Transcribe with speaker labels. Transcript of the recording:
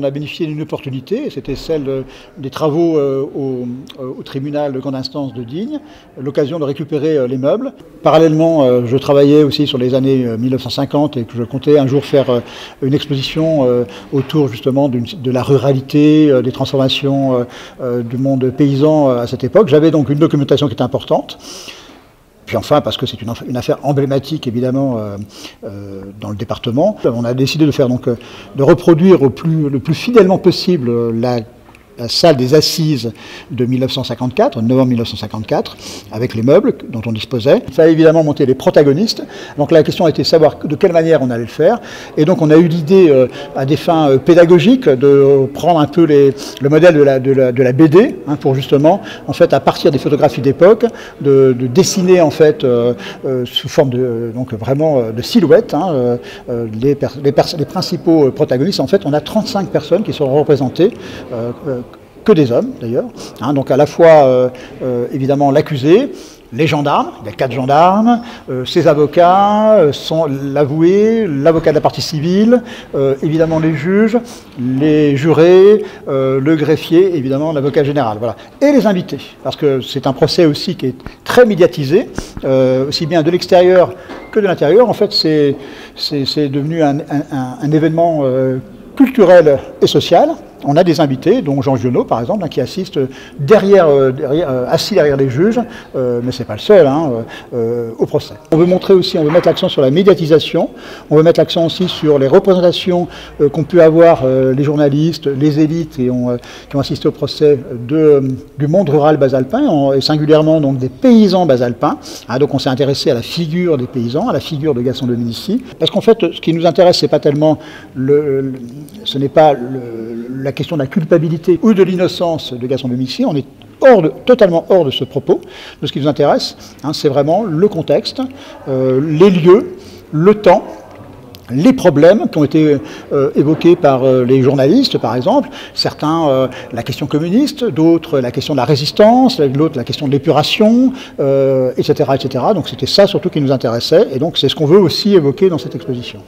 Speaker 1: On a bénéficié d'une opportunité, c'était celle des travaux au tribunal de grande instance de Digne, l'occasion de récupérer les meubles. Parallèlement, je travaillais aussi sur les années 1950 et que je comptais un jour faire une exposition autour justement de la ruralité, des transformations du monde paysan à cette époque. J'avais donc une documentation qui était importante. Puis enfin, parce que c'est une affaire emblématique évidemment dans le département, on a décidé de faire donc de reproduire le plus fidèlement possible la salle des assises de 1954, novembre 1954, avec les meubles dont on disposait. Ça a évidemment monté les protagonistes. Donc la question a été de savoir de quelle manière on allait le faire. Et donc on a eu l'idée, à des fins pédagogiques, de prendre un peu le modèle de la BD, hein, pour justement, en fait, à partir des photographies d'époque, de dessiner en fait sous forme donc vraiment de silhouette, hein, les principaux protagonistes. En fait, on a 35 personnes qui seront représentées. Que des hommes d'ailleurs, hein, donc à la fois évidemment l'accusé, les gendarmes, il y a 4 gendarmes, ses avocats, l'avoué, l'avocat de la partie civile, évidemment les juges, les jurés, le greffier, évidemment l'avocat général, voilà. Et les invités, parce que c'est un procès aussi qui est très médiatisé, aussi bien de l'extérieur que de l'intérieur. En fait, c'est devenu un événement culturel et social. On a des invités, dont Jean Giono par exemple, hein, qui assiste assis derrière les juges, mais c'est pas le seul, hein, au procès. On veut montrer aussi, on veut mettre l'accent sur la médiatisation, on veut mettre l'accent aussi sur les représentations qu'ont pu avoir les journalistes, les élites qui ont assisté au procès du monde rural basalpin, et singulièrement donc des paysans basalpins. Hein, donc on s'est intéressé à la figure des paysans, à la figure de Gaston Dominici, parce qu'en fait, ce qui nous intéresse, c'est pas tellement ce n'est pas la question de la culpabilité ou de l'innocence de Gaston Dominici. On est totalement hors de ce propos. De ce qui nous intéresse, hein, c'est vraiment le contexte, les lieux, le temps, les problèmes qui ont été évoqués par les journalistes, par exemple. Certains, la question communiste, d'autres, la question de la résistance, l'autre, la question de l'épuration, etc., etc. Donc c'était ça surtout qui nous intéressait, et donc c'est ce qu'on veut aussi évoquer dans cette exposition.